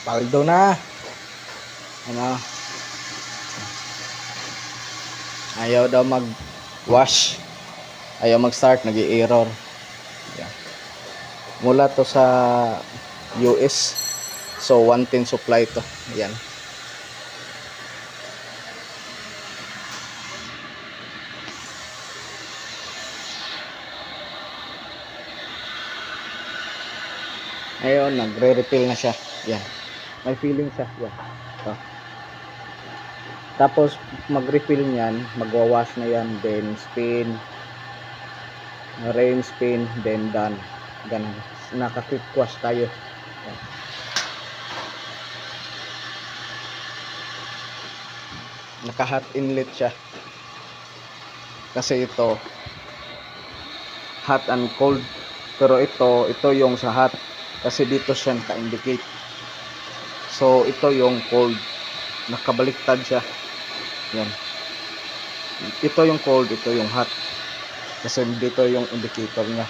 Paldo na. Ano? Ayaw daw mag-wash. Ayaw mag-start, nag-i-error. Yan. Mula to sa US. So 110 supply to. Ayan. Ayun, nagre-refill na siya. Yan. May feeling siya. Yan. Ito. Tapos mag-refill niyan, magwa-wash na yan, then spin, rain spin, then done. Ganun. Naka-quick wash tayo. Yan. Naka-hot inlet siya. Kasi ito hot and cold. Pero ito yung sa hot. Kasi dito siya naka-indicate. So ito yung cold. Nakabaliktad siya. Yan. Ito yung cold, ito yung hot. Kasi dito yung indicator niya.